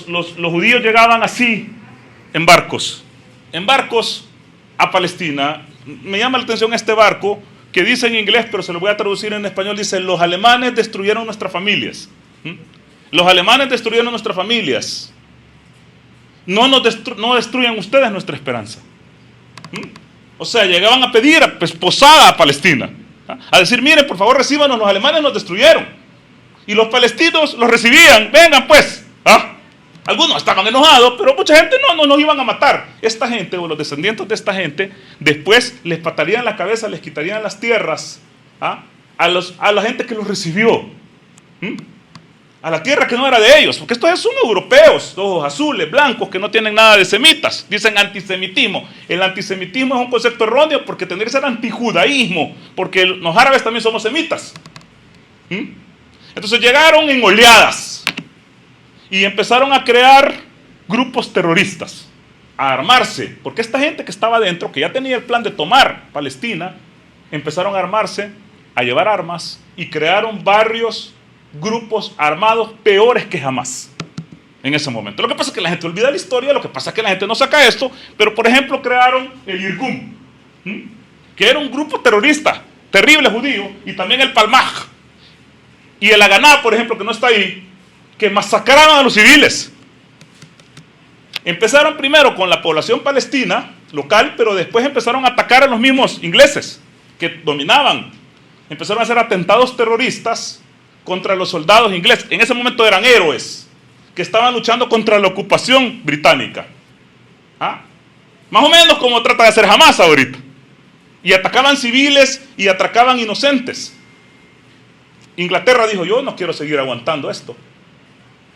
los judíos llegaban así, en barcos a Palestina. Me llama la atención este barco, que dice en inglés, pero se lo voy a traducir en español, dice: los alemanes destruyeron nuestras familias. Los alemanes destruyeron nuestras familias. No destruyan ustedes nuestra esperanza. O sea, llegaban a pedir posada a Palestina, a decir: miren, por favor, recíbanos, los alemanes nos destruyeron. Y los palestinos los recibían: vengan pues. Algunos estaban enojados, pero mucha gente no nos iban a matar. Esta gente, o los descendientes de esta gente, después les patarían la cabeza, les quitarían las tierras a la gente que los recibió. A la tierra que no era de ellos, porque estos son europeos, ojos azules, blancos, que no tienen nada de semitas. Dicen antisemitismo. El antisemitismo es un concepto erróneo, porque tendría que ser antijudaísmo, porque los árabes también somos semitas. Entonces llegaron en oleadas y empezaron a crear grupos terroristas, a armarse, porque esta gente que estaba adentro, que ya tenía el plan de tomar Palestina, empezaron a armarse, a llevar armas, y crearon barrios, grupos armados peores que jamás en ese momento. Lo que pasa es que la gente olvida la historia, lo que pasa es que la gente no saca esto, pero por ejemplo crearon el Irgun, que era un grupo terrorista, terrible judío, y también el Palmaj, y el Haganá, por ejemplo, que no está ahí, que masacraron a los civiles. Empezaron primero con la población palestina local, pero después empezaron a atacar a los mismos ingleses que dominaban. Empezaron a hacer atentados terroristas contra los soldados ingleses. En ese momento eran héroes que estaban luchando contra la ocupación británica. Más o menos como trata de hacer Hamas ahorita. Y atacaban civiles y atacaban inocentes. Inglaterra dijo: yo no quiero seguir aguantando esto.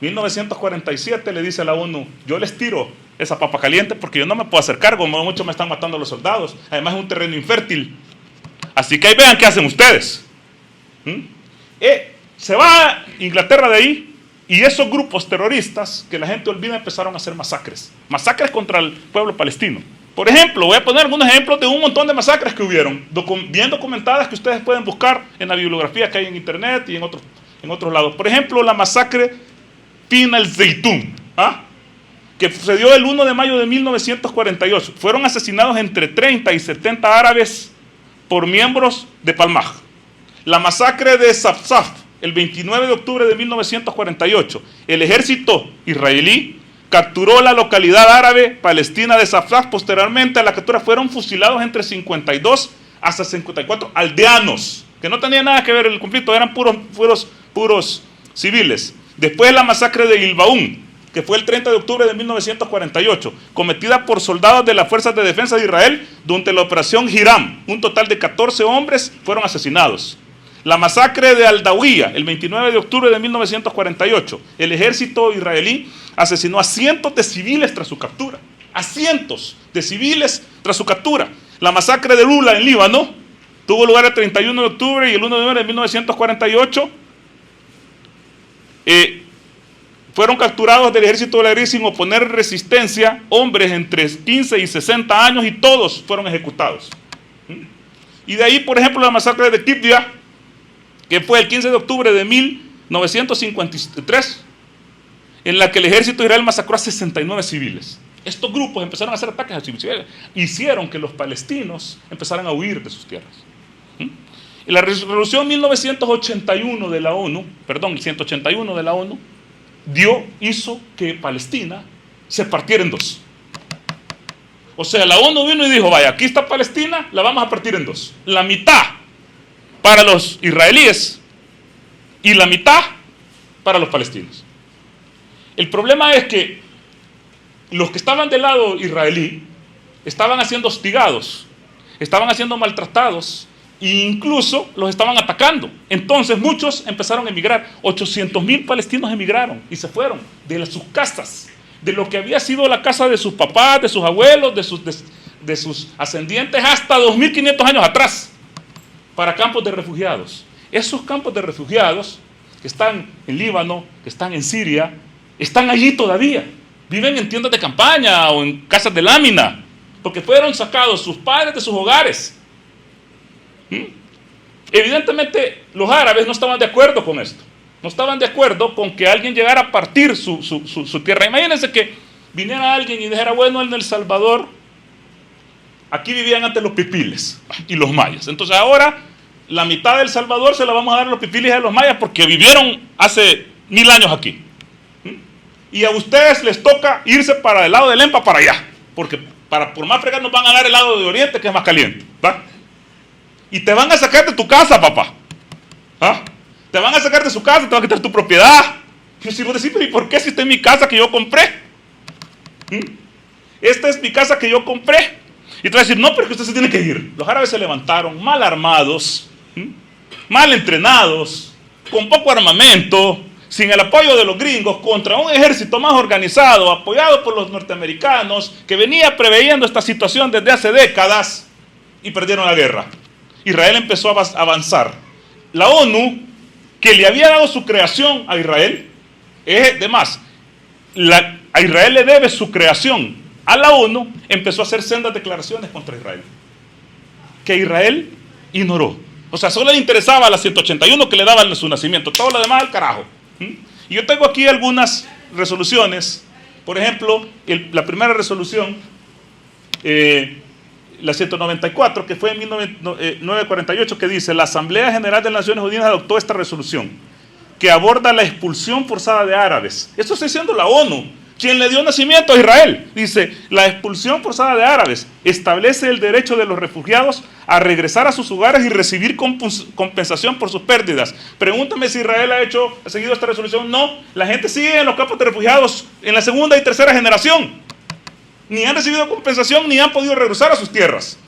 1947 le dice a la ONU: yo les tiro esa papa caliente porque yo no me puedo hacer cargo, muchos me están matando los soldados, además es un terreno infértil. Así que ahí vean qué hacen ustedes. Se va Inglaterra de ahí, y esos grupos terroristas que la gente olvida empezaron a hacer masacres contra el pueblo palestino. Por ejemplo, voy a poner algunos ejemplos de un montón de masacres que hubieron, bien documentadas, que ustedes pueden buscar en la bibliografía que hay en internet y en otros lados. Por ejemplo, la masacre Tin al-Zaytun, que sucedió el 1 de mayo de 1948. Fueron asesinados entre 30 y 70 árabes por miembros de Palmaj. La masacre de Safsaf, el 29 de octubre de 1948. El ejército israelí capturó la localidad árabe palestina de Safsaf. Posteriormente a la captura fueron fusilados entre 52 hasta 54 aldeanos, que no tenían nada que ver en el conflicto, eran puros civiles. Después la masacre de Gilbaún, que fue el 30 de octubre de 1948, cometida por soldados de las Fuerzas de Defensa de Israel durante la operación Hiram. Un total de 14 hombres fueron asesinados. La masacre de Al-Dawiya, el 29 de octubre de 1948. El ejército israelí asesinó a cientos de civiles tras su captura. A cientos de civiles tras su captura. La masacre de Lula en Líbano tuvo lugar el 31 de octubre y el 1 de noviembre de 1948. Fueron capturados del ejército de la Israel sin oponer resistencia hombres entre 15 y 60 años, y todos fueron ejecutados. Y de ahí, por ejemplo, la masacre de Kibya, que fue el 15 de octubre de 1953, en la que el ejército de Israel masacró a 69 civiles. Estos grupos empezaron a hacer ataques a civiles, hicieron que los palestinos empezaran a huir de sus tierras. Y la resolución 1981 de la ONU, perdón, el 181 de la ONU, hizo que Palestina se partiera en dos. O sea, la ONU vino y dijo: vaya, aquí está Palestina, la vamos a partir en dos. La mitad para los israelíes y la mitad para los palestinos. El problema es que los que estaban del lado israelí estaban siendo hostigados, estaban siendo maltratados e incluso los estaban atacando. Entonces muchos empezaron a emigrar. 800,000 palestinos emigraron y se fueron de sus casas, de lo que había sido la casa de sus papás, de sus abuelos, de sus ascendientes, hasta 2.500 años atrás, para campos de refugiados. Esos campos de refugiados que están en Líbano, que están en Siria, están allí todavía. Viven en tiendas de campaña o en casas de lámina, porque fueron sacados sus padres de sus hogares. Evidentemente los árabes no estaban de acuerdo con esto. No estaban de acuerdo con que alguien llegara a partir su tierra. Imagínense que viniera alguien y dijera, bueno, en El Salvador, aquí vivían antes los pipiles y los mayas. Entonces ahora la mitad de El Salvador se la vamos a dar a los pipiles y a los mayas porque vivieron hace 1000 años aquí. Y a ustedes les toca irse para el lado del EMPA para allá, porque por más fregar nos van a dar el lado de Oriente, que es más caliente, ¿va? Y te van a sacar de tu casa, papá. ¿Ah? Te van a sacar de su casa, te van a quitar tu propiedad. Y si vos decís, pero ¿y por qué si esta es mi casa que yo compré? Esta es mi casa que yo compré. Y te vas a decir, no, pero que usted se tiene que ir. Los árabes se levantaron mal armados, mal entrenados, con poco armamento, sin el apoyo de los gringos, contra un ejército más organizado, apoyado por los norteamericanos, que venía preveyendo esta situación desde hace décadas, y perdieron la guerra. Israel empezó a avanzar. La ONU, que le había dado su creación a Israel, además, a Israel le debe su creación a la ONU, empezó a hacer sendas declaraciones contra Israel, que Israel ignoró. O sea, solo le interesaba a las 181 que le daban su nacimiento, todo lo demás al carajo. Y yo tengo aquí algunas resoluciones. Por ejemplo, la primera resolución, la 194, que fue en 1948, que dice: la Asamblea General de las Naciones Unidas adoptó esta resolución, que aborda la expulsión forzada de árabes. Esto está diciendo la ONU, quien le dio nacimiento a Israel. Dice: la expulsión forzada de árabes establece el derecho de los refugiados a regresar a sus hogares y recibir compensación por sus pérdidas. Pregúntame si Israel ha seguido esta resolución. No, la gente sigue en los campos de refugiados en la segunda y tercera generación. Ni han recibido compensación, ni han podido regresar a sus tierras.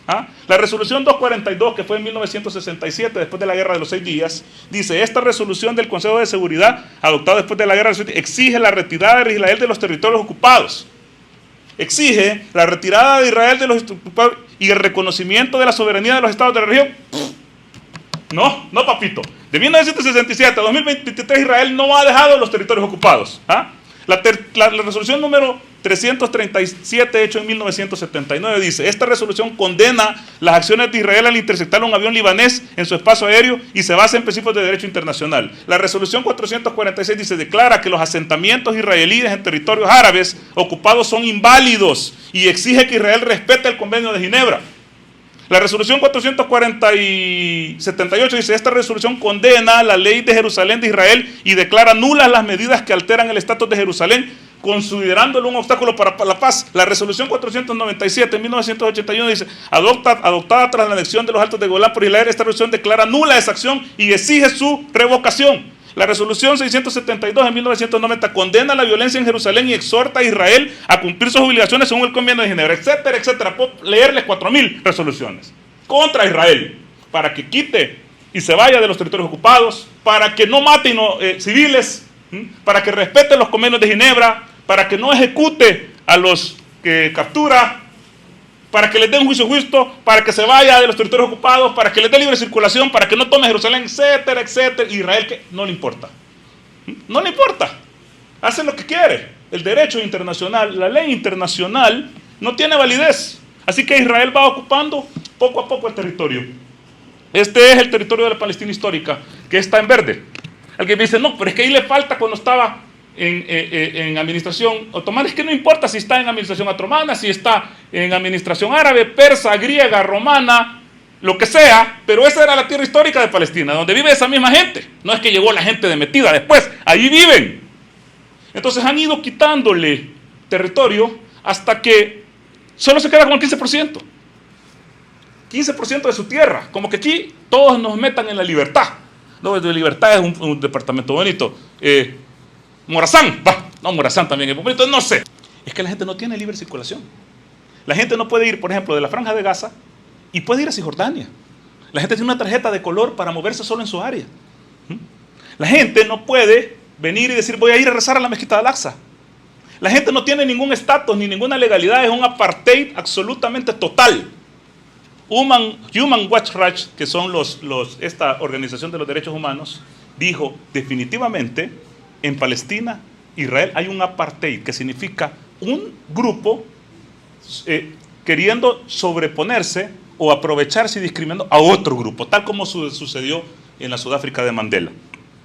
La resolución 242, que fue en 1967, después de la Guerra de los 6 días, dice: esta resolución del Consejo de Seguridad, adoptada después de la Guerra de los 6 días, exige la retirada de Israel de los territorios ocupados. Exige la retirada de Israel de los ocupados y el reconocimiento de la soberanía de los estados de la región. No, papito. De 1967 a 2023 Israel no ha dejado los territorios ocupados. La resolución número 337, hecho en 1979, dice: esta resolución condena las acciones de Israel al interceptar un avión libanés en su espacio aéreo y se basa en principios de derecho internacional. La resolución 446 dice: declara que los asentamientos israelíes en territorios árabes ocupados son inválidos y exige que Israel respete el Convenio de Ginebra. La resolución 478 dice: esta resolución condena la ley de Jerusalén de Israel y declara nulas las medidas que alteran el estatus de Jerusalén, considerándolo un obstáculo para la paz. La resolución 497 en 1981 dice: adoptada tras la anexión de los Altos de Golán por Israel, esta resolución declara nula esa acción y exige su revocación. La resolución 672 en 1990 condena la violencia en Jerusalén y exhorta a Israel a cumplir sus obligaciones según el Convenio de Ginebra, etcétera, etcétera. Puedo leerles 4000 resoluciones contra Israel para que quite y se vaya de los territorios ocupados, para que no mate civiles, para que respete los convenios de Ginebra, para que no ejecute a los que captura, para que les dé un juicio justo, para que se vaya de los territorios ocupados, para que les dé libre circulación, para que no tome Jerusalén, etcétera, etcétera. Israel, que no le importa. No le importa. Hacen lo que quiere. El derecho internacional, la ley internacional, no tiene validez. Así que Israel va ocupando poco a poco el territorio. Este es el territorio de la Palestina histórica, que está en verde. Alguien me dice: no, pero es que ahí le falta cuando estaba en administración otomana. Es que no importa si está en administración otomana, si está en administración árabe, persa, griega, romana, lo que sea, pero esa era la tierra histórica de Palestina, donde vive esa misma gente. No es que llegó la gente de metida después, ahí viven. Entonces han ido quitándole territorio hasta que solo se queda con el 15%. 15% de su tierra, como que aquí todos nos metan en la libertad. No, de libertad es un departamento bonito. Morazán, Morazán también es bonito, no sé. Es que la gente no tiene libre circulación. La gente no puede ir, por ejemplo, de la Franja de Gaza y puede ir a Cisjordania. La gente tiene una tarjeta de color para moverse solo en su área. La gente no puede venir y decir: voy a ir a rezar a la mezquita de Al-Aqsa. La gente no tiene ningún estatus ni ninguna legalidad, es un apartheid absolutamente total. Human Rights, que son esta organización de los derechos humanos, dijo definitivamente: en Palestina, Israel, hay un apartheid, que significa un grupo queriendo sobreponerse o aprovecharse y discriminando a otro grupo, tal como sucedió en la Sudáfrica de Mandela.